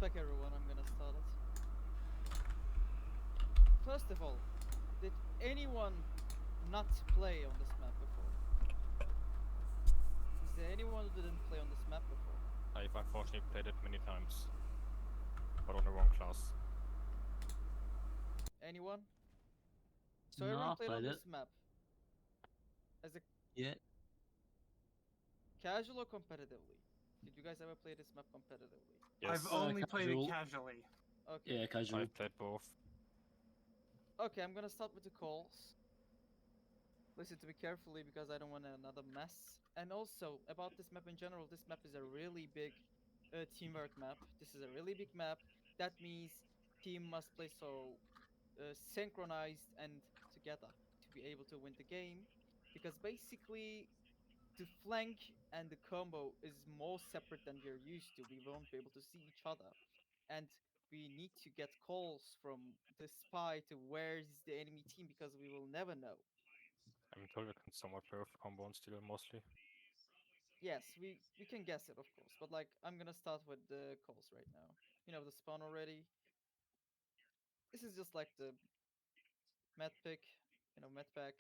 back everyone, I'm gonna start it. First of all, did anyone not play on this map before? Is there anyone who didn't play on this map before? I've unfortunately played it many times, but on the wrong class. Anyone? So No, everyone I played on played it. this map as a Yeah. casual or competitively? Did you guys ever play this map competitively? Yes, I've only played it Casual. casually. Okay. Yeah, casual. I've played both. Okay, I'm gonna start with the calls. Listen to me carefully because I don't want another mess. And also, about this map in general, this map is a really big teamwork map. This is a really big map. That means team must play so synchronized and together to be able to win the game. Because basically, the flank and the combo is more separate than we are used to. We won't be able to see each other. And we need to get calls from the spy to where is the enemy team because we will never know. I'm told I can somewhat play with combo and steal mostly. Yes, we can guess it, of course, but like I'm gonna start with the calls right now. You know the spawn already. This is just like the med pick, med pack,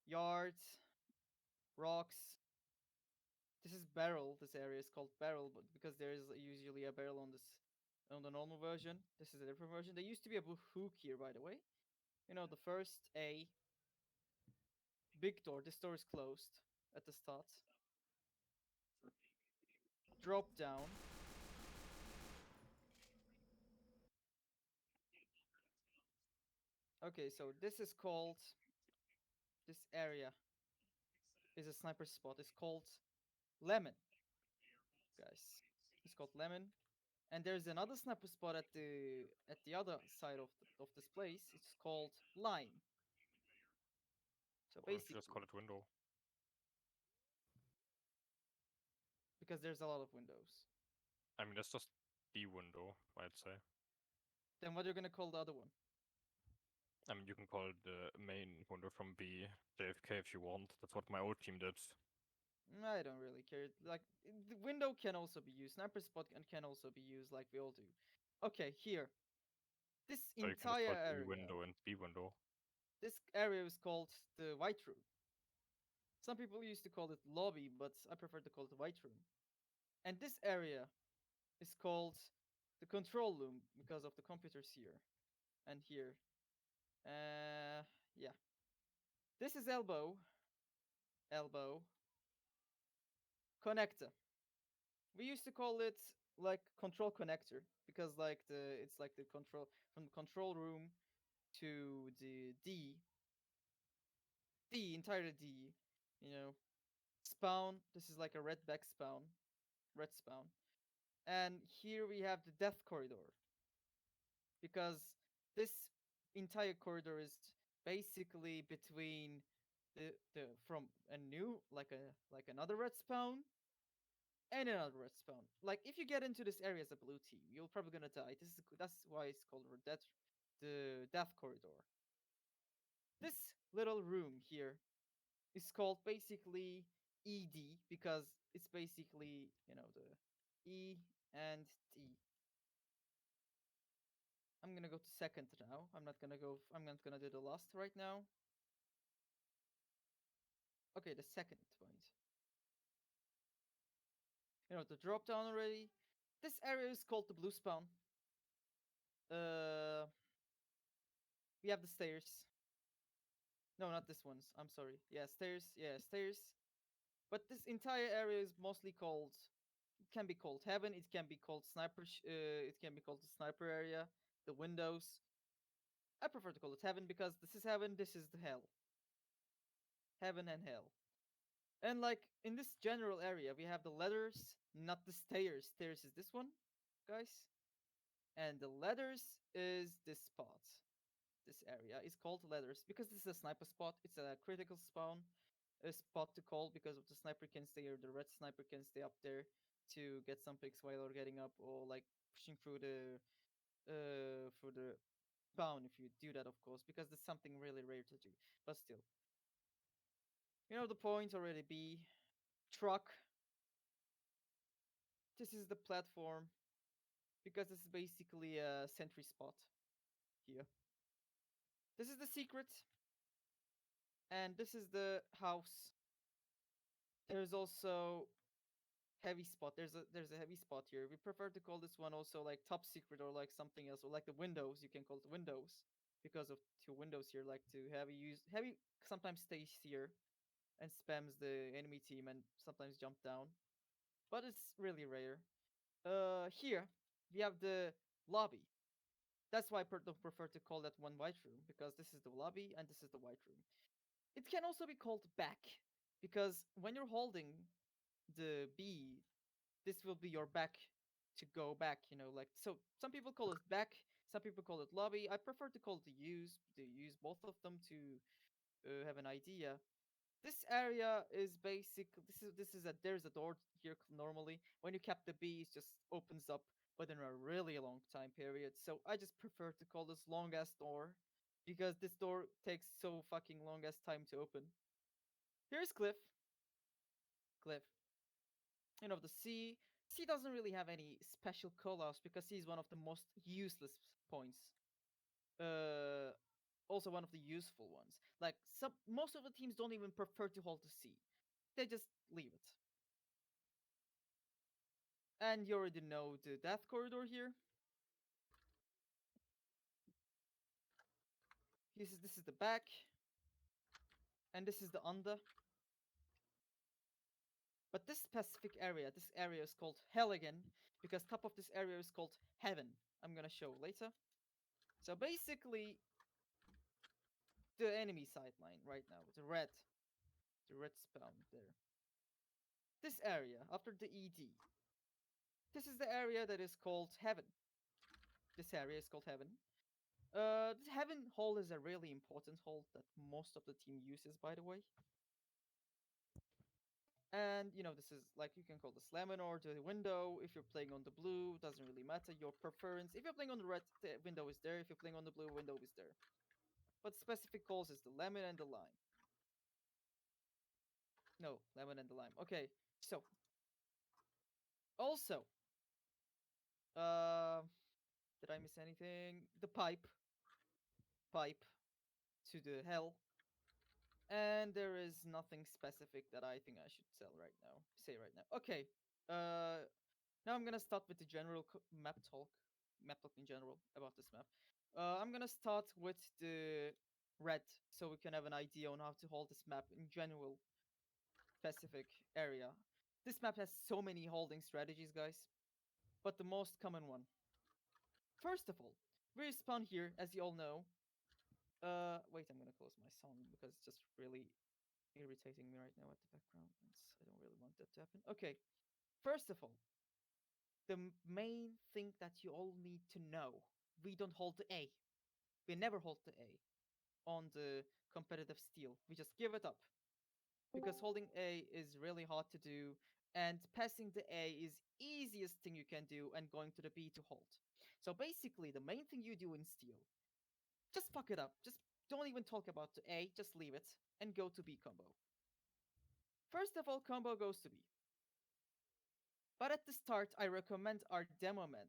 yards, rocks. This is barrel. This area is called barrel, but because there is usually a barrel on the normal version. This is a different version. There used to be a hook here, by the way. The first A big door. This door is closed at the start. Drop down. Okay, so this is called this area is a sniper spot. It's called Lemon, guys. It's called Lemon. And there's another sniper spot at the other side of this place. It's called Lime. So Or if you just basically, call it window. because there's a lot of windows. I mean, that's just the window, I'd say. Then what are you gonna call the other one? I mean, you can call it the main window from B JFK if you want. That's what my old team did. I don't really care. Like the window can also be used. Sniper spot can also be used, like we all do. Okay, here. This So you can just entire call it B area. window and B window. This area is called the White Room. Some people used to call it lobby, but I prefer to call it the White Room. And this area is called the control room because of the computers here and here. Yeah. This is elbow, connector. We used to call it like control connector because it's like the control from the control room to the entire D, you know, spawn. This is like a red spawn. And here we have the death corridor because this entire corridor is basically between the from a new like another red spawn and another red spawn. Like if you get into this area as a blue team, you're probably gonna die. That's why it's called the death corridor. This little room here is called basically ED because it's basically the E and D. I'm gonna go to second now. I'm not gonna do the last right now. Okay, the second point. The drop down already. This area is called the blue spawn. Uh, we have the stairs. No, not this ones. I'm sorry. Yeah, stairs. Yeah, stairs. But this entire area is mostly called. It can be called heaven. It can be called sniper. It can be called the sniper area. The windows. I prefer to call it heaven because this is heaven. This is the hell. Heaven and hell. And like in this general area, we have the ladders, not the stairs. Stairs is this one, guys. And the ladders is this spot. This area is called ladders because this is a sniper spot. It's a critical spawn, a spot to call because of the sniper can stay or the red sniper can stay up there to get some picks while they're getting up or like pushing through the for the spawn if you do that, of course, because there's something really rare to do. But still, the point already be truck. This is the platform. because this is basically a sentry spot here. This is the secret, and this is the house. There's also heavy spot. There's a heavy spot here. We prefer to call this one also like top secret or like something else, or like the windows. You can call it windows because of two windows here. Like to heavy sometimes stays here and spams the enemy team and sometimes jump down, but it's really rare. Here we have the lobby. That's why I don't prefer to call that one white room, because this is the lobby and this is the white room. It can also be called back, because when you're holding the B, this will be your back to go back, like, so some people call it back, some people call it lobby. I prefer to call it the use both of them to have an idea. This area is basic. This is a there's a door here normally. When you cap the B, it just opens up, but in a really long time period. So I just prefer to call this long ass door, because this door takes so fucking long ass time to open. Here's Cliff. Cliff. The C. C doesn't really have any special callouts because C is one of the most useless points. Uh, Also one of the useful ones. Like most of the teams don't even prefer to hold the C. They just leave it. And you already know the death corridor here. This is the back. And this is the under. But this area is called Hell again, because top of this area is called Heaven. I'm gonna show later. So basically, the enemy sideline right now, the red spawn there. This area, after the ED, this is the area that is called Heaven. This area is called Heaven. This Heaven hole is a really important hole that most of the team uses, by the way. And this is like, you can call this lemon or the window. If you're playing on the blue, doesn't really matter your preference. If you're playing on the red, the window is there. If you're playing on the blue, window is there. But specific calls is the lemon and the lime. No, lemon and the lime. Okay, so also, uh, did I miss anything? The pipe to the hell. And there is nothing specific that I think I should say right now. Okay, uh, now I'm gonna start with the general map talk in general about this map. I'm gonna start with the red, so we can have an idea on how to hold this map in general, specific area. This map has so many holding strategies, guys, but the most common one. First of all, we respawn here, as you all know. Wait, I'm gonna close my sound because it's just really irritating me right now at the background. I don't really want that to happen. Okay, first of all, the main thing that you all need to know: we don't hold the A. We never hold the A on the competitive steel. We just give it up because holding A is really hard to do, and passing the A is easiest thing you can do, and going to the B to hold. So basically, the main thing you do in steel, just fuck it up. Just don't even talk about the A. Just leave it and go to B combo. First of all, combo goes to B. But at the start, I recommend our demo men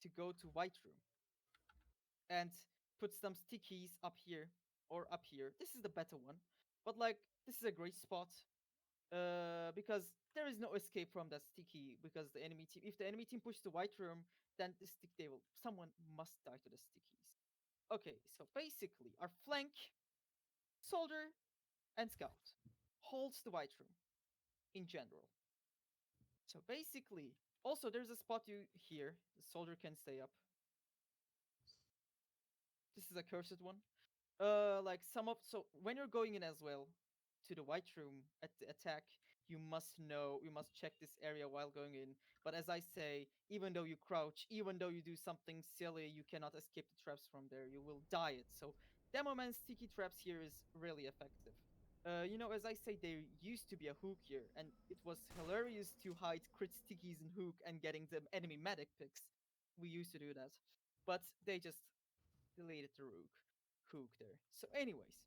to go to White Room and put some stickies up here or up here. This is the better one, but like, this is a great spot because there is no escape from that sticky, because if the enemy team pushes the White Room, then someone must die to the stickies. Okay, so basically our flank, soldier and scout holds the White Room in general. So basically, also there's a spot here. The soldier can stay up. This is a cursed one. Like so when you're going in as well to the White Room at the attack, you must check this area while going in. But as I say, even though you crouch, even though you do something silly, you cannot escape the traps from there. You will die it. So Demo Man's sticky traps here is really effective. As I say, there used to be a hook here, and it was hilarious to hide crit stickies and hook and getting the enemy medic picks. We used to do that, but they just deleted the hook there. So, anyways,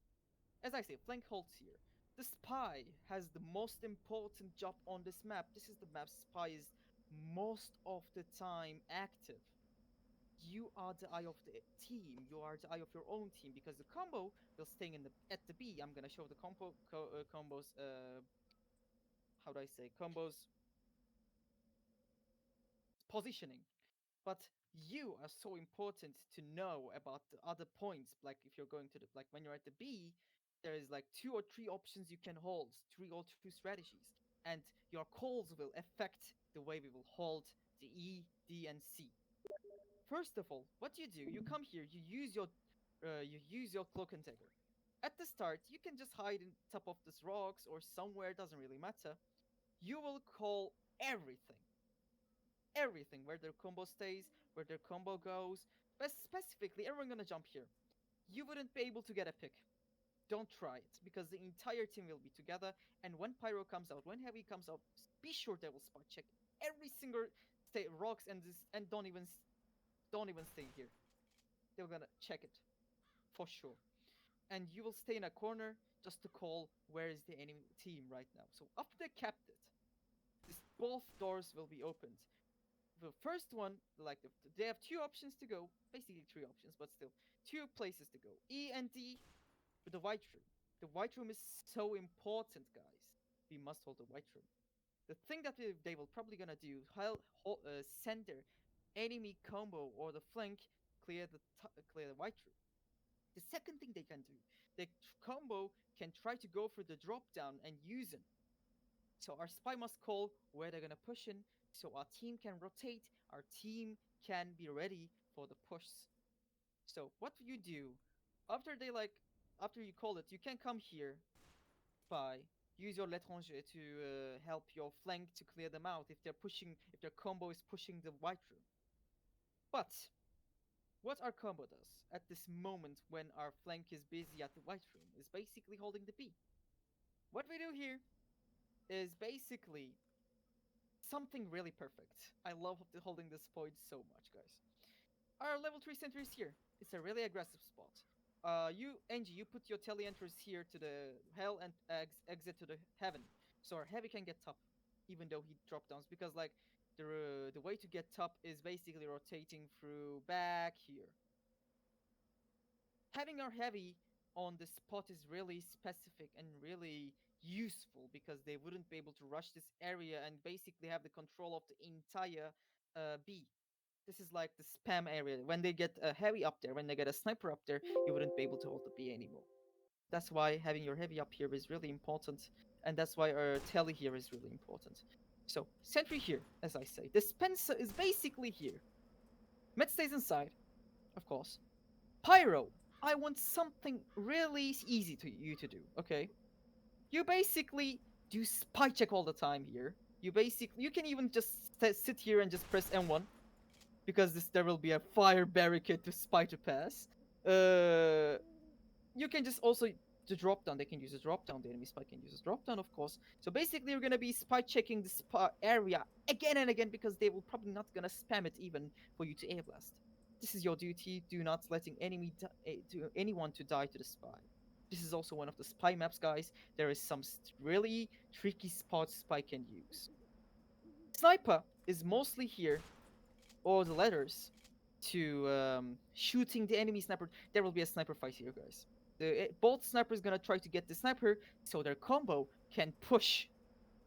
as I say, flank holds here. The spy has the most important job on this map. This is the map spy is most of the time active. you are the eye of the team. You are the eye of your own team because the combo will staying at the B. I'm gonna show the combos. How do I say combos positioning? But you are so important to know about the other points. Like if you're going to the like when you're at the B, there is like 2 or 3 options you can hold, 3 or 2 strategies, and your calls will affect the way we will hold the E, D, and C. First of all, what do? You come here, you use your cloak and dagger. At the start, you can just hide in top of these rocks or somewhere, doesn't really matter. You will call everything, where their combo stays, where their combo goes. But specifically, everyone gonna jump here. You wouldn't be able to get a pick. Don't try it because the entire team will be together. And when Pyro comes out, when Heavy comes out, be sure they will spot check every single stay rocks and don't even stay here. They're gonna check it for sure. And you will stay in a corner just to call where is the enemy team right now. So after they capped it, both doors will be opened. The first one, like they have 2 options to go, basically 3 options, but still 2 places to go. E and D with the white room. The white room is so important, guys. We must hold the white room. The thing that they will probably gonna do, send their enemy combo or the flank, clear the white room. The second thing they can do, the combo can try to go for the drop down and use it. So our spy must call where they're gonna push in, so our team can rotate, our team can be ready for the push. So what do you do after after you call it? You can come here, spy, use your l'étranger to help your flank to clear them out if their combo is pushing the white room. But what our combo does at this moment when our flank is busy at the white room is basically holding the B. What we do here is basically something really perfect. I love holding this point so much, guys. Our level 3 sentry is here. It's a really aggressive spot. Angie, you put your teleenters here to the hell and exit to the heaven, so our heavy can get top, even though he drop downs because like the way to get top is basically rotating through back here. Having our heavy on the spot is really specific and really useful because they wouldn't be able to rush this area and basically have the control of the entire B. This is like the spam area. When they get a heavy up there, when they get a sniper up there, you wouldn't be able to hold the B anymore. That's why having your heavy up here is really important, and that's why our tele here is really important. So, sentry here, as I say. Dispenser is basically here. Met stays inside, of course. Pyro, I want something really easy to you to do, okay? You basically do spy check all the time here. You can even just sit here and just press M1 because there will be a fire barricade to spy to pass. You can just also the drop down. They can use a drop down. The enemy spy can use a drop down, of course. So basically, you're gonna be spy checking the spy area again and again because they will probably not gonna spam it even for you to air blast. This is your duty. Do not letting anyone to die to the spy. This is also one of the spy maps, guys. There is some really tricky spots spy can use. Sniper is mostly here, or the letters, to shooting the enemy sniper. There will be a sniper fight here, guys. Both snipers gonna try to get the sniper so their combo can push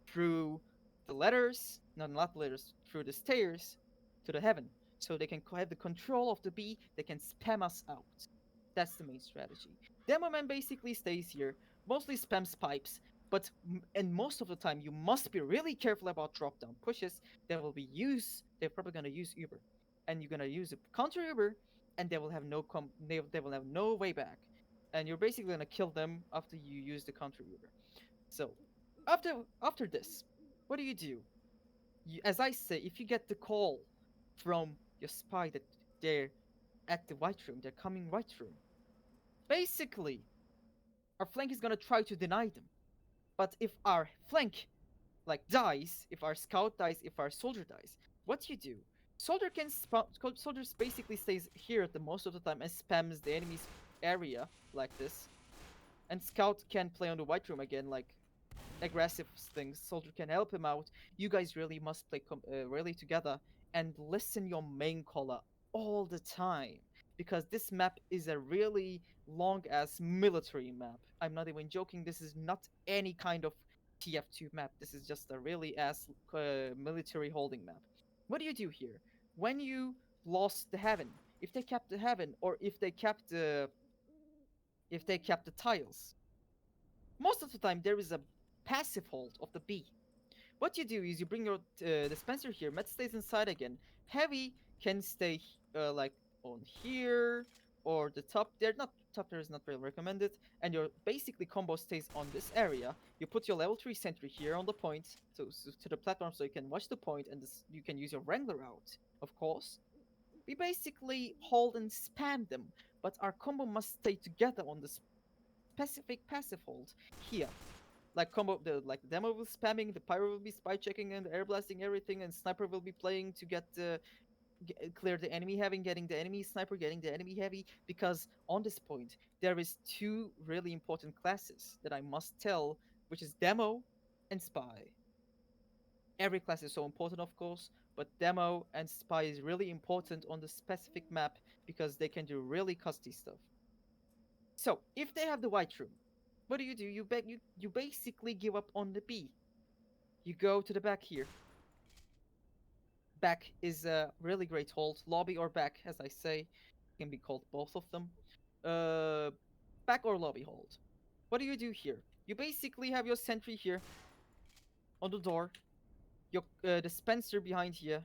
through the letters, no, not letters, through the stairs to the heaven, so they can have the control of the B. They can spam us out. That's the main strategy. Demoman basically stays here, mostly spams pipes, but and most of the time you must be really careful about drop down pushes. They're probably gonna use Uber, and you're gonna use a counter Uber, and they will have they will have no way back, and you're basically gonna kill them after you use the counter Uber. So after this, what do? As I say, if you get the call from your spy that they're at the white room, they're coming white room. Basically, our flank is gonna try to deny them. But if our flank dies, if our scout dies, if our soldier dies, what do? Soldiers basically stays here at the most of the time and spams the enemy's area like this. And scout can play on the white room again, like aggressive things. Soldier can help him out. You guys really must play really together and listen your main caller all the time because this map is a really long ass military map. I'm not even joking. This is not any kind of TF2 map. This is just a really ass military holding map. What do you do here? When you lost the heaven, if they kept the heaven or if they kept the tiles, most of the time there is a passive hold of the B. What you do is you bring your dispenser here. Met stays inside again. Heavy can stay like on here or the top there. Not top there is not really recommended. And your basically combo stays on this area. You put your level 3 sentry here on the point to the platform so you can watch the point and you can use your Wrangler out, of course. We basically hold and spam them, but our combo must stay together on the specific passive hold here. Like the demo will be spamming, the pyro will be spy checking and air blasting everything, and sniper will be playing to get clear the enemy heavy, getting the enemy sniper, getting the enemy heavy. Because on this point, there is two really important classes that I must tell, which is demo and spy. Every class is so important, of course, but demo and spy is really important on the specific map because they can do really custy stuff. So if they have the white room, what do? You basically give up on the B. You go to the back here. Back is a really great hold. Lobby or back, as I say, can be called both of them. Uh, Back or lobby hold. What do you do here? You basically have your sentry here on the door. Your dispenser behind here.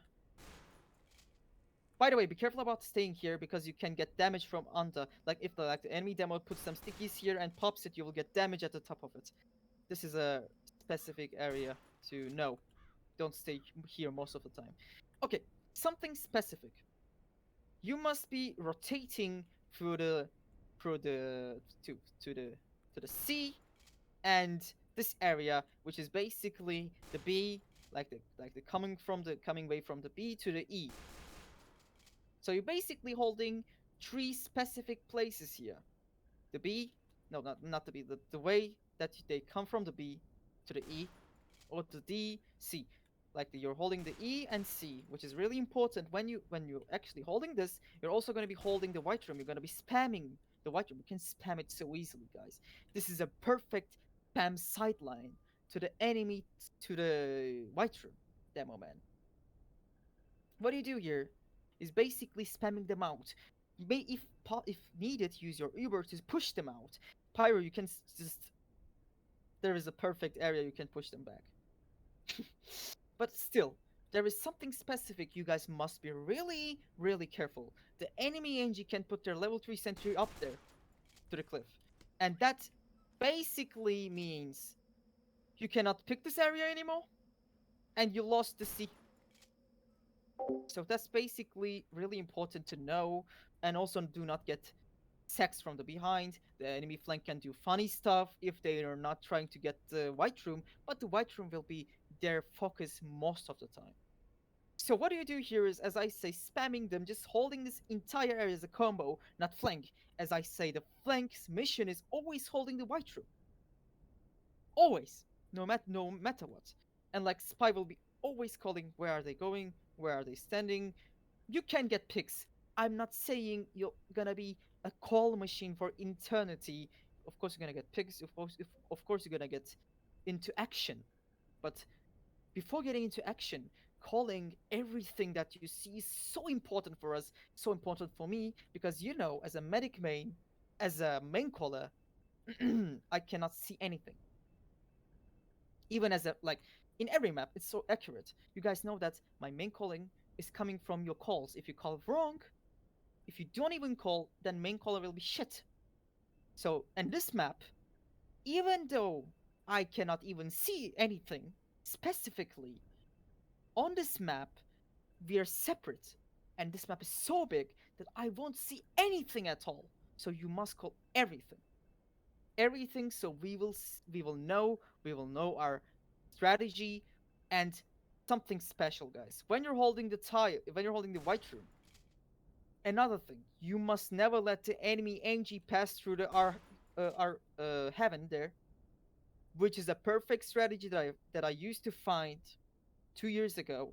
By the way, be careful about staying here because you can get damage from under. Like if the enemy demo puts some stickies here and pops it, you will get damage at the top of it. This is a specific area to know. Don't stay here most of the time. Okay, something specific. You must be rotating through the through the to the C and this area, which is basically the B, like the coming way from the B to the E. So you're basically holding three specific places here. The B, no, not the B, the way that they come from the B to the E or to D, C. Like you're holding the E and C, which is really important. When you're actually holding this, you're also going to be holding the white room. You're going to be spamming the white room. You can spam it so easily, guys. This is a perfect spam sideline to the enemy to the white room demo man. What do you do here is basically spamming them out. You may, if needed, use your Uber to push them out. Pyro, you can just there is a perfect area you can push them back. But still, there is something specific you guys must be really, really careful. The enemy NG can put their level 3 sentry up there to the cliff. And that basically means you cannot pick this area anymore and you lost the C. So that's basically really important to know. And also do not get sex from the behind. The enemy flank can do funny stuff if they are not trying to get the white room, but the white room will be their focus most of the time. So what do you do here is, as I say, spamming them, just holding this entire area as a combo, not flank. As I say, the flank's mission is always holding the white room. Always. No matter what. And like Spy will be always calling where are they going, where are they standing. You can get picks. I'm not saying you're gonna be a call machine for eternity. Of course you're gonna get picks, of course you're gonna get into action. But before getting into action, calling everything that you see is so important for us, so important for me, because as a medic main, as a main caller, I cannot see anything. Even as a like in every map, it's so accurate. You guys know that my main calling is coming from your calls. If you call wrong, if you don't even call, then main caller will be shit. So, and this map, even though I cannot even see anything specifically, on this map, we are separate. And this map is so big that I won't see anything at all. So you must call everything. Everything so we will know our strategy and something special, guys. When you're holding the white room, another thing, you must never let the enemy NG pass through our heaven there, which is a perfect strategy that I used to find 2 years ago.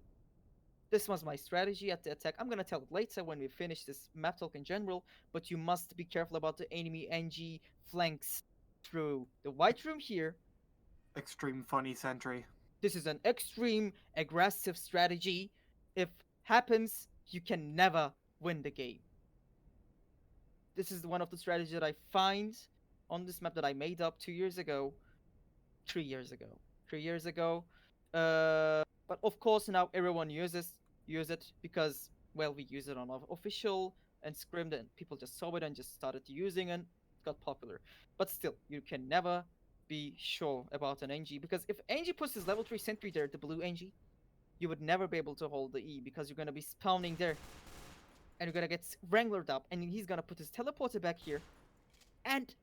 This was my strategy at the attack. I'm gonna tell it later when we finish this map talk in general, but you must be careful about the enemy NG flanks through the white room here. Extreme funny sentry. This is an extreme aggressive strategy. If happens, you can never win the game. This is one of the strategies that I find on this map that I made up 2 years ago, 3 years ago, 3 years ago. But of course now everyone use it because well we use it on official and scrimmed and people just saw it and just started using it. It got popular. But still, you can never be sure about an NG because if NG puts his level 3 sentry there, the blue NG, you would never be able to hold the E because you're gonna be spawning there and you're gonna get wranglered up and he's gonna put his teleporter back here and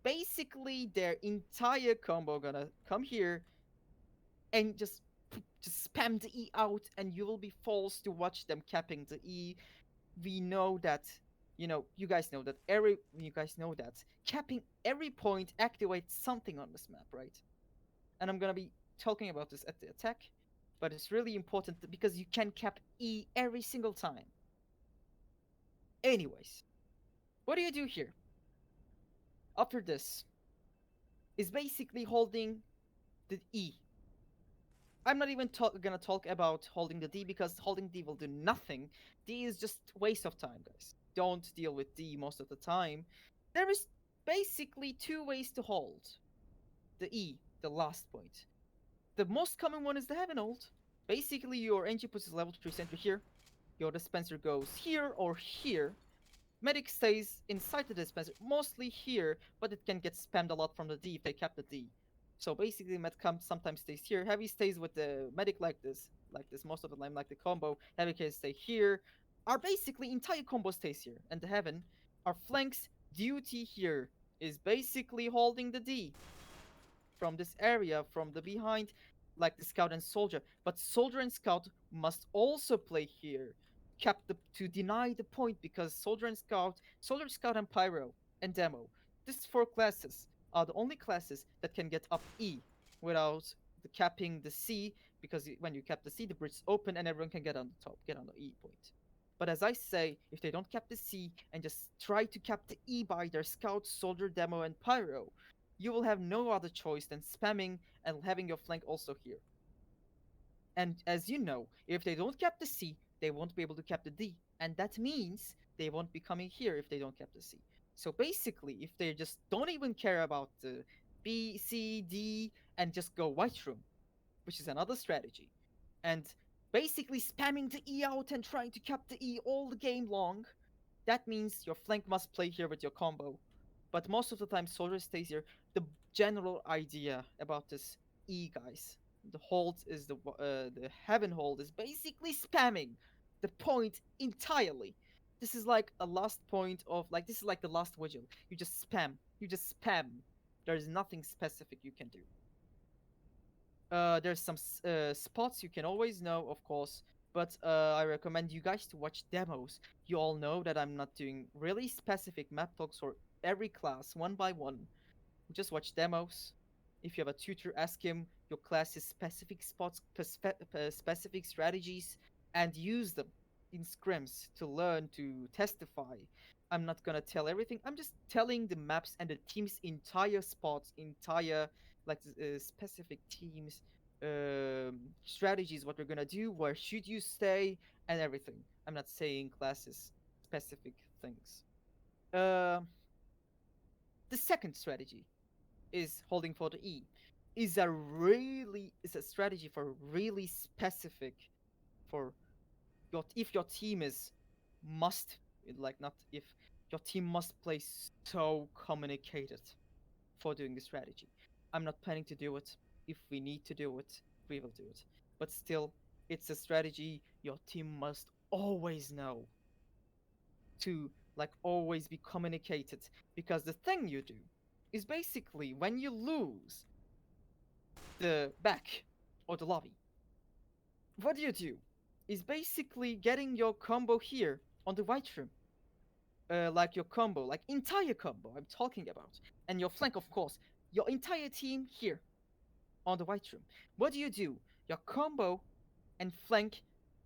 basically their entire combo gonna come here and just spam the E out and you will be forced to watch them capping the E. We know that you guys know that capping every point activates something on this map, right? And I'm gonna be talking about this at the attack, but it's really important because you can cap E every single time. Anyways, what do you do here? After this is basically holding the E. I'm not even gonna talk about holding the D because holding D will do nothing. D is just waste of time, guys. Don't deal with D most of the time. There is basically two ways to hold the E, the last point. The most common one is the Heaven hold. Basically, your NG puts his level 3 sentry here, your dispenser goes here or here. Medic stays inside the dispenser, mostly here, but it can get spammed a lot from the D if they cap the D. So basically, Med sometimes stays here. Heavy stays with the medic like this most of the time, like the combo. Heavy can stay here. Our basically entire combo stays here, and the Heaven, our flanks duty here is basically holding the D from this area, from the behind, like the Scout and Soldier. But Soldier and Scout must also play here, to deny the point because Soldier, Scout, and Pyro and Demo. These four classes are the only classes that can get up E without the capping the C, because when you cap the C, the bridge is open and everyone can get on the top, get on the E point. But as I say, if they don't cap the C and just try to cap the E by their Scout, Soldier, Demo, and Pyro, you will have no other choice than spamming and having your flank also here. And as you know, if they don't cap the C, they won't be able to cap the D. And that means they won't be coming here if they don't cap the C. So basically, if they just don't even care about the B, C, D, and just go white room, which is another strategy, and basically spamming the E out and trying to cap the E all the game long, that means your flank must play here with your combo. But most of the time, Soldier stays here. The general idea about this E, guys, the hold is the Heaven hold is basically spamming the point entirely. This is like a last point of this is like the last vigil. You just spam. You just spam. There is nothing specific you can do. There's some spots you can always know, of course, but I recommend you guys to watch demos. You all know that I'm not doing really specific map talks for every class one by one. Just watch demos. If you have a tutor, ask him your class's specific spots, specific strategies, and use them in scrims to learn, to testify. I'm not gonna tell everything. I'm just telling the maps and the team's entire spots, entire specific teams, strategies, what we're gonna do, where should you stay, and everything. I'm not saying classes specific things. The second strategy is holding for the E. Is a strategy for really specific for if your team is must not if your team must play so communicated for doing the strategy. I'm not planning to do it. If we need to do it, we will do it. But still, it's a strategy your team must always know to always be communicated, because the thing you do is basically when you lose the back or the lobby, what do is basically getting your combo here on the white room, like your combo, like entire combo I'm talking about, and your flank, of course, your entire team here on the white room. What do? Your combo and flank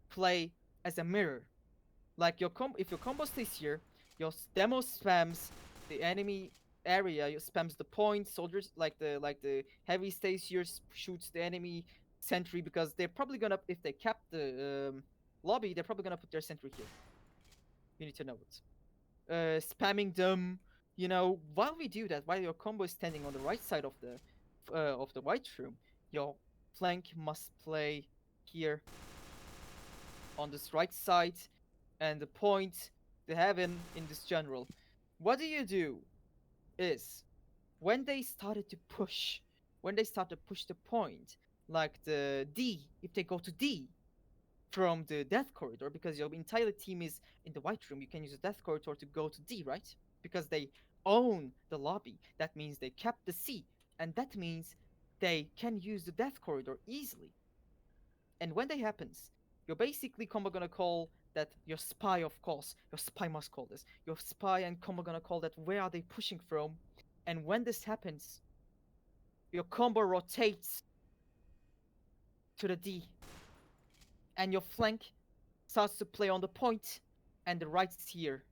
play as a mirror. Like if your combo stays here, your demo spams the enemy area, you spams the point, soldiers like the heavy stays here, shoots the enemy sentry because they're probably gonna if they cap the lobby, they're probably gonna put their sentry here. You need to know it. Spamming them, while we do that, while your combo is standing on the right side of the white room, your flank must play here on this right side, and the point, the heaven in this general. What do is when they started to push, when they start to push the point, like the D, if they go to D from the death corridor, because your entire team is in the white room, you can use the death corridor to go to D, right? Because they own the lobby. That means they kept the C, and that means they can use the death corridor easily. And when that happens, you're basically combo gonna call that your spy, of course. Your spy must call this. Your spy and combo gonna call that where are they pushing from? And when this happens, your combo rotates to the D. And your flank starts to play on the point and the right's here.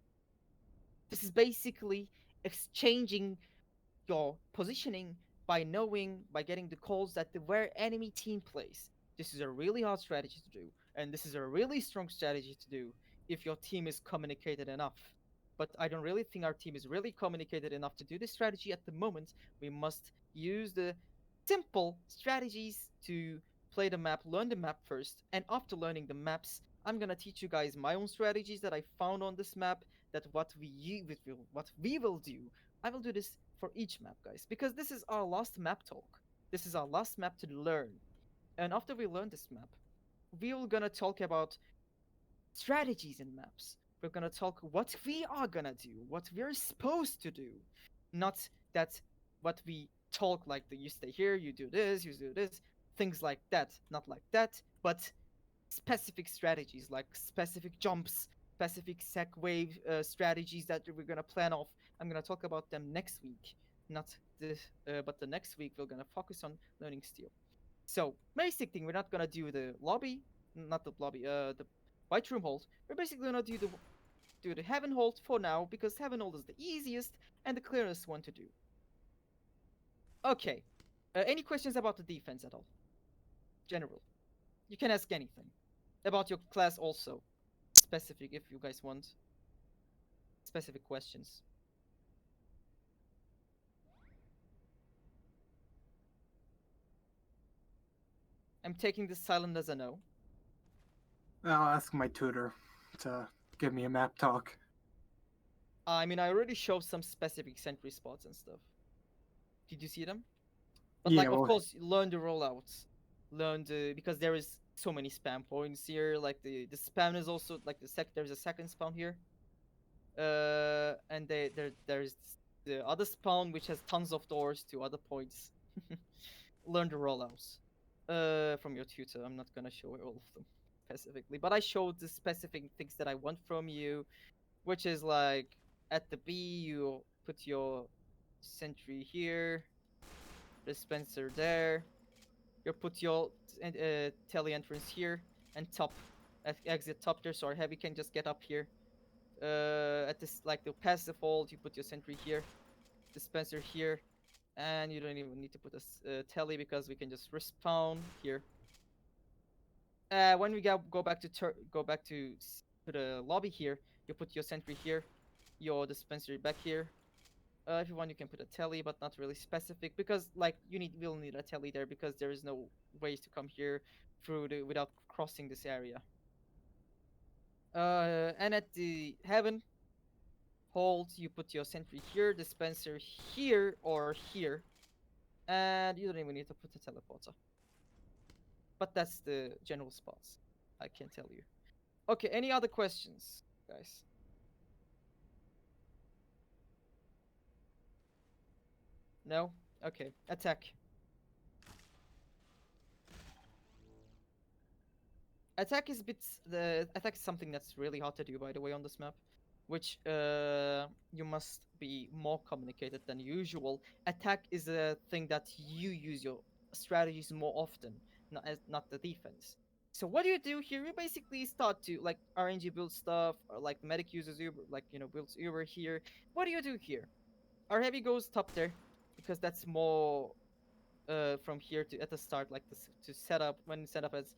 This is basically exchanging your positioning by getting the calls that where enemy team plays. This is a really hard strategy to do, and this is a really strong strategy to do if your team is communicated enough. But I don't really think our team is really communicated enough to do this strategy at the moment. We must use the simple strategies to play the map, learn the map first, and after learning the maps, I'm gonna teach you guys my own strategies that I found on this map. That what we will do. I will do this for each map, guys, because this is our last map talk. This is our last map to learn. And after we learn this map, we're gonna talk about strategies in maps. We're gonna talk what we are gonna do, what we're supposed to do. Not that what we talk like that you stay here, you do this, things like that. Not like that, but specific strategies like specific jumps, specific sec wave strategies that we're gonna plan off. I'm gonna talk about them next week, not this, but the next week we're gonna focus on learning steel. So basic thing, we're not gonna do the lobby, not the lobby, the white room hold. We're basically gonna do the heaven hold for now because heaven hold is the easiest and the clearest one to do. Okay, any questions about the defense at all? General, you can ask anything about your class also. Specific if you guys want. Specific questions. I'm taking this silent as a no. I'll ask my tutor to give me a map talk. I mean, I already showed some specific sentry spots and stuff. Did you see them? But Yeah, like, of well- course, learn the rollouts. Because there is so many spam points here. Like the spam is also like there's a second spawn here. And there's the other spawn which has tons of doors to other points. Learn the rollouts. From your tutor. I'm not gonna show all of them specifically, but I showed the specific things that I want from you, which is like at the B you put your sentry here, dispenser there. You put your tele entrance here and top exit top there, so our heavy can just get up here. At this like the passive hold, you put your sentry here, dispenser here, and you don't even need to put a tele because we can just respawn here. When we go back to the lobby here, you put your sentry here, your dispenser back here. If you want, you can put a tele, but not really specific because like we'll need a tele there because there is no ways to come here without crossing this area. And at the heaven hold, you put your sentry here, dispenser here or here, and you don't even need to put a teleporter. But that's the general spots. I can tell you. Okay, any other questions, guys? No? Okay, attack. Attack is the attack is something that's really hard to do, by the way, on this map, which you must be more communicated than usual. Attack is a thing that you use your strategies more often, not the defense. So what do you do here? You basically start to like RNG build stuff, or like the medic uses Uber, like builds Uber here. What do you do here? Our heavy goes top there because that's more from here to at the start, like this to set up when the setup ends.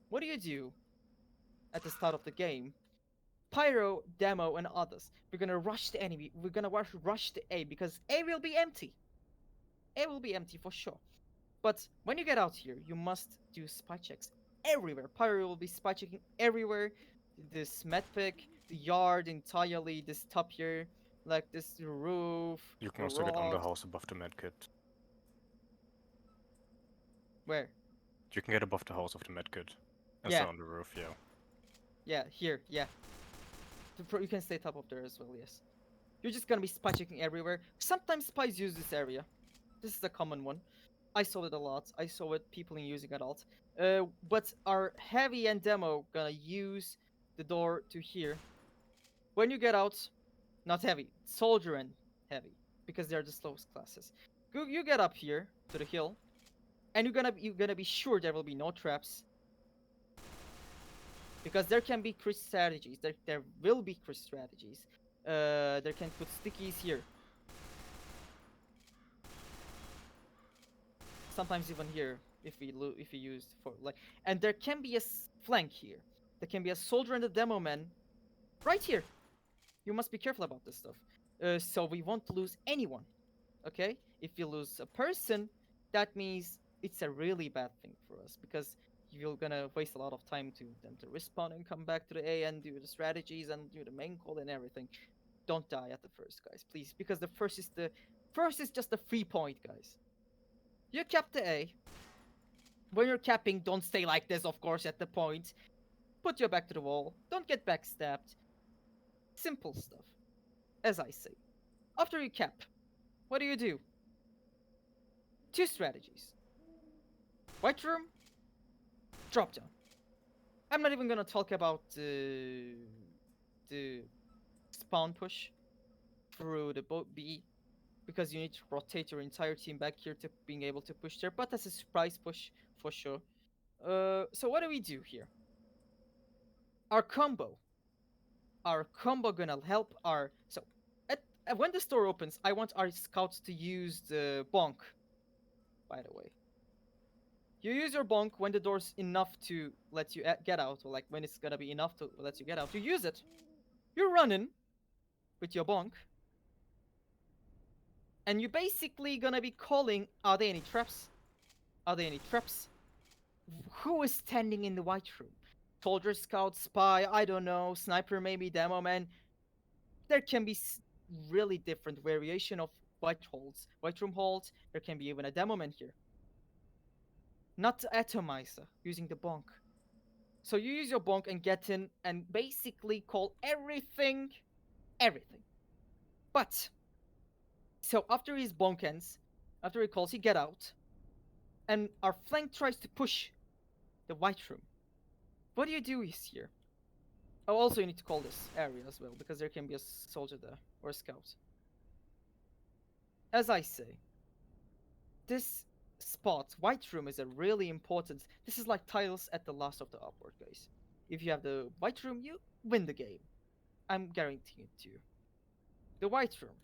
What do you do at the start of the game? Pyro, Demo, and others. We're gonna rush the enemy. We're gonna rush the A because A will be empty. A will be empty for sure. But when you get out here, you must do spy checks everywhere. Pyro will be spy checking everywhere. This medpick, the yard entirely, this top here, like this roof, You can the also get on the rocks. house above the medkit. Where? You can get above the house of the medkit. And Yeah. on the roof, yeah. Yeah, here, yeah. You can stay top of there as well, yes. You're just gonna be spy checking everywhere. Sometimes spies use this area. This is a common one. I saw it a lot. I saw it people using it a lot. But our heavy and demo gonna use the door to here. When you get out, not heavy, soldier and heavy, because they're the slowest classes. You get up here to the hill, and you're gonna be sure there will be no traps, because there can be crit strategies. There will be crit strategies. There can put stickies here. Sometimes even here if we use for like, and there can be a flank here. There can be a soldier and a demo man right here. You must be careful about this stuff. So we won't lose anyone. Okay? If you lose a person, that means it's a really bad thing for us because you're gonna waste a lot of time to them to respawn and come back to the A and do the strategies and do the main call and everything. Don't die at the first, guys, please, because the first is just a free point, guys. You cap the A. When you're capping, don't stay like this, of course, at the point. Put your back to the wall. Don't get backstabbed. Simple stuff. As I say. After you cap, what do? Two strategies. White room, drop down. I'm not even gonna talk about the spawn push through the B, because you need to rotate your entire team back here to being able to push there, but that's a surprise push for sure. So what do we do here? Our combo gonna help our when the store opens, I want our scouts to use the bonk. By the way, you use your bonk when the door's enough to let you get out, or like when it's gonna be enough to let you get out. You use it. You're running with your bonk, and you're basically gonna be calling, are there any traps? Are there any traps? Who is standing in the white room? Soldier, scout, spy, I don't know, sniper maybe, demo man. There can be really different variation of white room holds. There can be even a demo man here. Not atomizer, using the bonk. So you use your bonk and get in and basically call everything. But, so after his bonk ends, after he calls, he get out, and our flank tries to push the white room. What do you do is here? Oh, also you need to call this area as well, because there can be a soldier there, or a scout. As I say, this spot, white room, is a really important. This is like tiles at the last of the upward, guys. If you have the white room, you win the game. I'm guaranteeing it to you. The white room.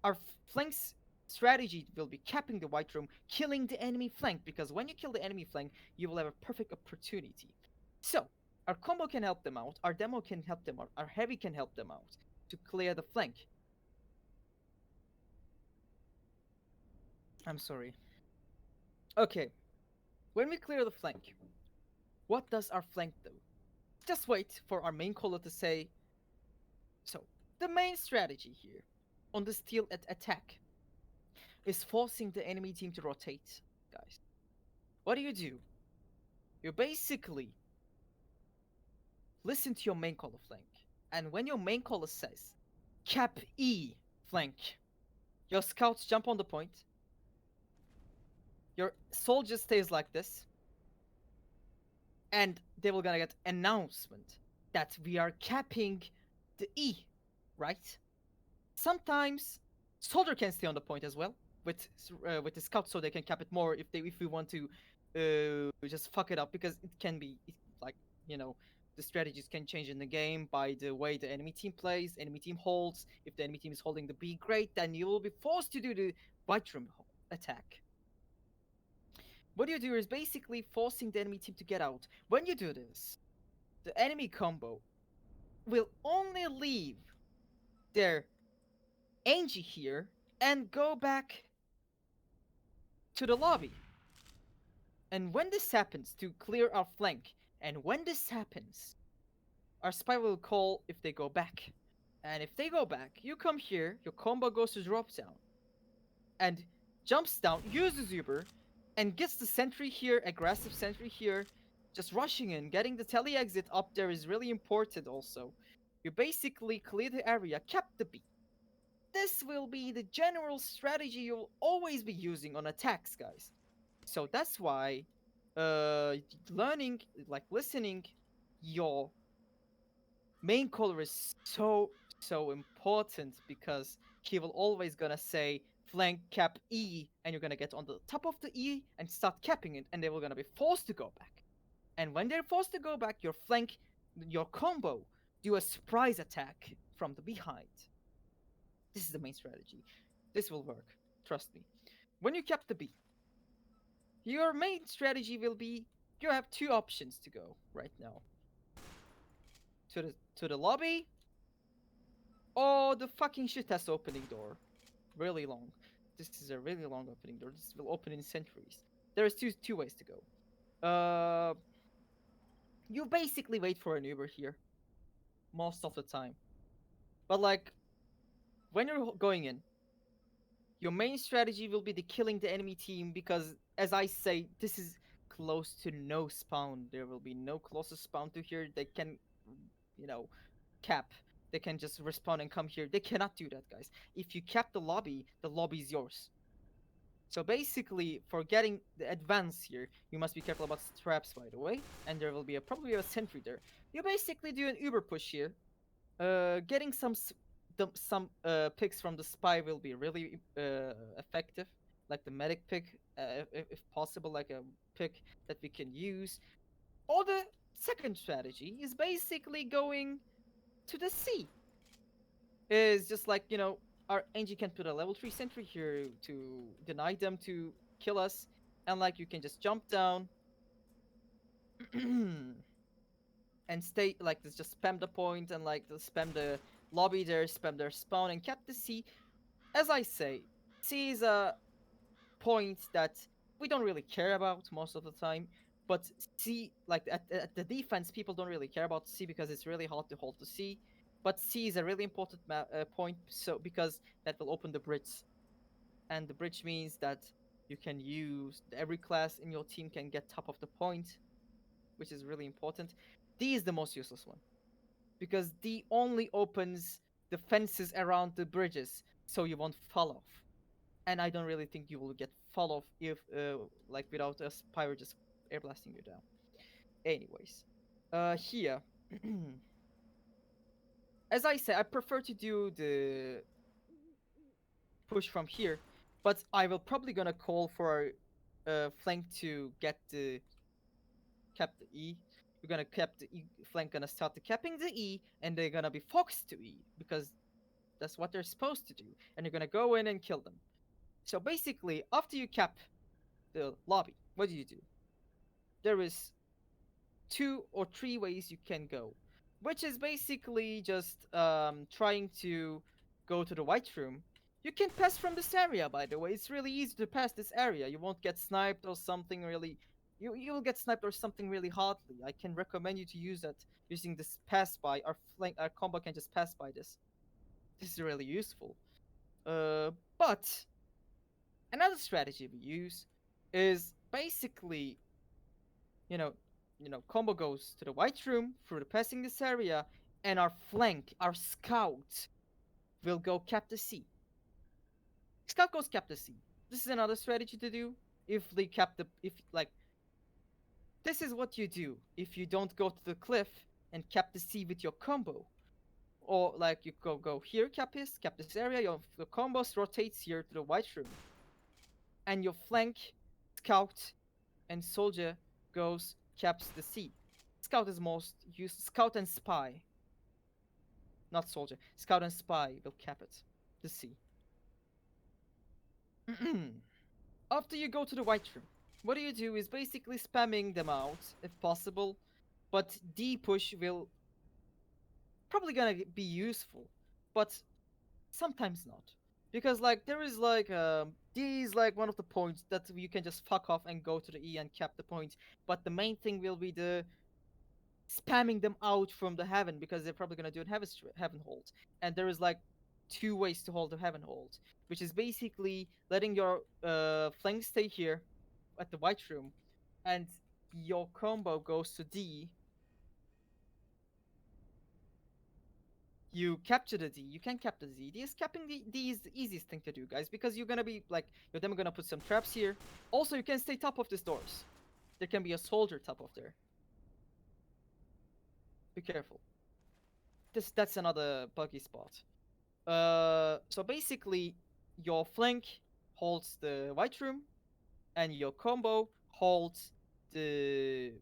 Our flanks strategy will be capping the white room, killing the enemy flank, because when you kill the enemy flank, you will have a perfect opportunity. So, our combo can help them out, our demo can help them out, our heavy can help them out to clear the flank. I'm sorry. Okay, when we clear the flank, what does our flank do? Just wait for our main caller to say. So, the main strategy here on the steel attack is forcing the enemy team to rotate, guys. What do? You basically listen to your main caller flank, and when your main caller says cap E flank, your scouts jump on the point, your soldier stays like this, and they will gonna get announcement that we are capping the E, right? Sometimes soldier can stay on the point as well with the scout, so they can cap it more if we want to just fuck it up because it can be like you know the strategies can change in the game by the way the enemy team plays, enemy team holds. If the enemy team is holding the B, great, then you will be forced to do the white room attack. What you do is basically forcing the enemy team to get out. When you do this, the enemy combo will only leave their Angie here and go back to the lobby. And when this happens, to clear our flank, and when this happens, our spy will call if they go back. And if they go back, you come here, your combo goes to drop down, and jumps down, uses Uber, and gets the sentry here, aggressive sentry here, just rushing in, getting the tele exit up there is really important also. You basically clear the area, cap the B. This will be the general strategy you'll always be using on attacks, guys. So that's why learning, like listening your main caller is so important because he will always gonna say flank cap E and you're gonna get on the top of the E and start capping it and they will gonna be forced to go back. And when they're forced to go back, your flank, your combo, do a surprise attack from the behind. This is the main strategy. This will work. Trust me. When you cap the B, your main strategy will be you have two options to go right now. To the lobby or the fucking shit ass opening door. Really long. This is a really long opening door. This will open in centuries. There's two ways to go. You basically wait for an Uber here most of the time. But like when you're going in, your main strategy will be the killing the enemy team because as I say, this is close to no spawn. There will be no closest spawn to here. They can, cap. They can just respawn and come here. They cannot do that, guys. If you cap the lobby is yours. So basically, for getting the advance here, you must be careful about traps, by the way. And there will be probably a sentry there. You basically do an Uber push here. Getting some picks from the spy will be really effective, like the medic pick, if possible, like a pick that we can use. Or the second strategy is basically going to the C. Is just like our Angie can put a level 3 sentry here to deny them to kill us, and like you can just jump down and stay like this, just spam the point and like spam the lobby there, spam their spawn and cap the C. As I say, C is a point that we don't really care about most of the time, but C, like at the defense, people don't really care about C because it's really hard to hold the C. But C is a really important point, so because that will open the bridge, and the bridge means that you can use every class in your team can get top of the point, which is really important. D is the most useless one because D only opens the fences around the bridges, so you won't fall off. And I don't really think you will get fall off if like without a Spyro just air blasting you down. Anyways, here. As I say, I prefer to do the push from here, but I will probably gonna call for flank to get the cap the E. We're gonna cap the E flank, gonna start the capping the E, and they're gonna be foxed to E because that's what they're supposed to do, and you're gonna go in and kill them. So basically, after you cap the lobby, what do? There is 2 or 3 ways you can go, which is basically just trying to go to the white room. You can pass from this area, by the way. It's really easy to pass this area. You won't get sniped or something really. You'll get sniped or something really hardly. I can recommend you to use that using this pass by. Our combo can just pass by this. This is really useful. But another strategy we use is basically, combo goes to the white room through the passing this area, and our flank, our scout, will go cap the C. Scout goes cap the C. This is another strategy to do. If they cap the, this is what you do if you don't go to the cliff and cap the C with your combo. Or like you go here, cap this area, your combos rotates here to the white room. And your flank, scout, and soldier goes caps the C. Scout is most used. Scout and spy, not soldier. Scout and spy will cap it. The C. After you go to the white room, what do you do is basically spamming them out if possible, but D push will probably gonna be useful, but sometimes not. Because like there is like D is like one of the points that you can just fuck off and go to the E and cap the point. But the main thing will be the spamming them out from the heaven because they're probably gonna do it heaven hold. And there is like two ways to hold the heaven hold, which is basically letting your flank stay here at the white room, and your combo goes to D. You capture the D. You can capture the D. Capping the D is the easiest thing to do, guys, because you're gonna be like you're them gonna put some traps here. Also, you can stay top of these doors. There can be a soldier top of there. Be careful. That's another buggy spot. So basically, your flank holds the white room, and your combo holds the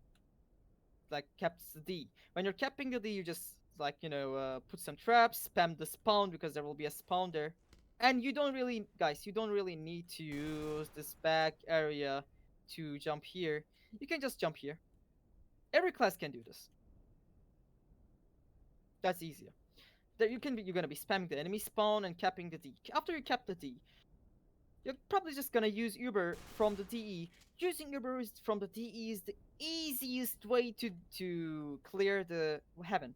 like caps the D. When you're capping the D, you just like put some traps, spam the spawn because there will be a spawn there, and you don't really, guys, you don't really need to use this back area to jump here. You can just jump here. Every class can do this. That's easier. There you're gonna be spamming the enemy spawn and capping the D. After you cap the D, you're probably just gonna use Uber from the DE. Using Uber from the DE is the easiest way to clear the heaven.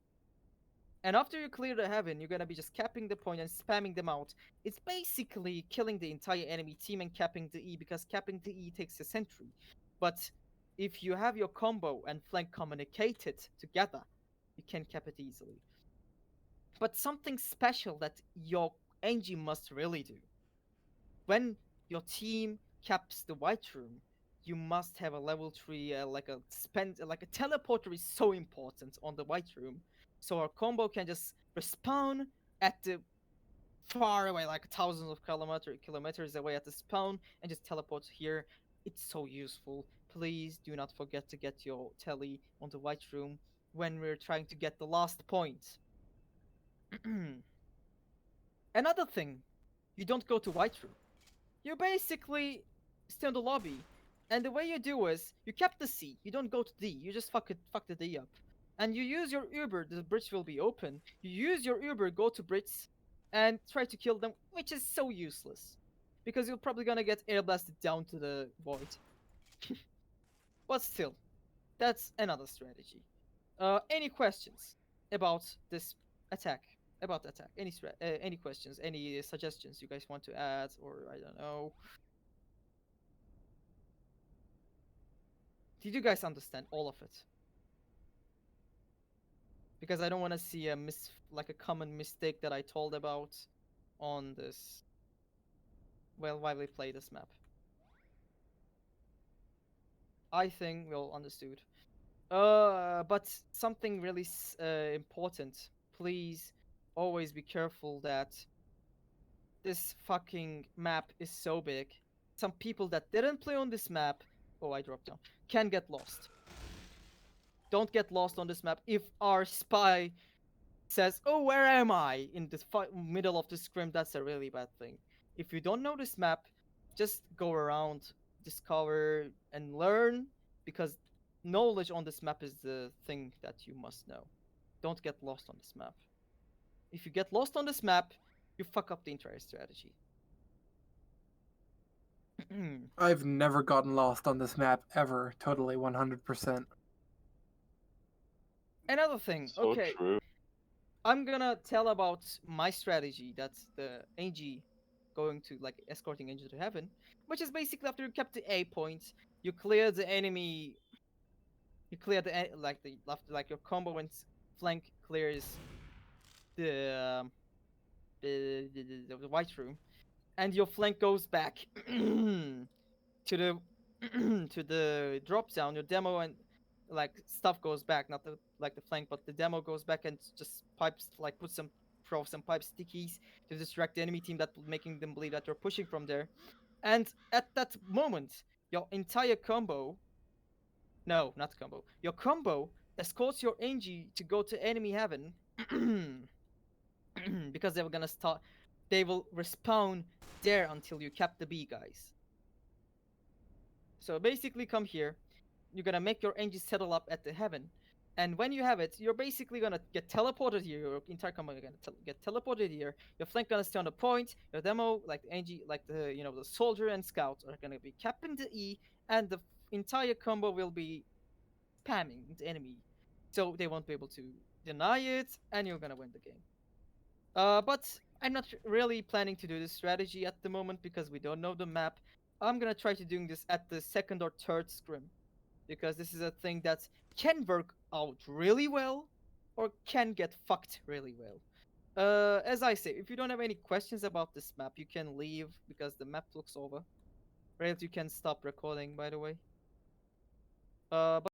And after you clear the heaven, you're gonna be just capping the point and spamming them out. It's basically killing the entire enemy team and capping the E, because capping the E takes a sentry. But if you have your combo and flank communicated together, you can cap it easily. But something special that your NG must really do. When your team caps the white room, you must have a level 3 like a teleporter is so important on the white room, so our combo can just respawn at the far away, like thousands of kilometers away at the spawn, and just teleport here. It's so useful. Please do not forget to get your telly on the white room when we're trying to get the last point. Another thing, you don't go to white room. You basically stay in the lobby, and the way you do is you cap the C. You don't go to D. You just fuck the D up, and you use your Uber. The bridge will be open. You use your Uber, go to bridge, and try to kill them, which is so useless, because you're probably gonna get air blasted down to the void. But still, that's another strategy. Any questions about this attack? About attack? Any questions? Any suggestions you guys want to add, or I don't know? Did you guys understand all of it? Because I don't want to see a like a common mistake that I told about on this. Well, while we play this map. I think we all understood. But something really important. Please always be careful that this fucking map is so big. Some people that didn't play on this map, oh, I dropped down, can get lost. Don't get lost on this map. If our spy says, "Oh, where am I?" in the middle of the scrim, that's a really bad thing. If you don't know this map, just go around, discover, and learn, because knowledge on this map is the thing that you must know. Don't get lost on this map. If you get lost on this map, you fuck up the entire strategy. I've never gotten lost on this map ever. Totally 100%. Another thing, So okay. true. I'm gonna tell about my strategy. That's the AG going to like escorting Angel to heaven, which is basically after you kept the A point, you clear the enemy. You clear the like your combo and flank clears the the white room, and your flank goes back to the to the drop down. Your demo and like stuff goes back, not the like the flank, but the demo goes back and just pipes like throw some pipe stickies to distract the enemy team, that making them believe that you're pushing from there. And at that moment, your entire combo No, not combo. Your combo escorts your Angie to go to enemy heaven because they were gonna start. They will respawn there until you cap the B, guys. So basically, come here. You're gonna make your Angie settle up at the heaven, and when you have it, you're basically gonna get teleported here. Your entire combo gonna get teleported here. Your flank gonna stay on the point. Your demo, like the Angie, like the the soldier and scout, are gonna be capping the E, and the entire combo will be spamming the enemy, so they won't be able to deny it, and you're gonna win the game. But I'm not really planning to do this strategy at the moment because we don't know the map. I'm gonna try to doing this at the second or third scrim because this is a thing that can work out really well or can get fucked really well. As I say, if you don't have any questions about this map, you can leave because the map looks over. Rails, you can stop recording, by the way. But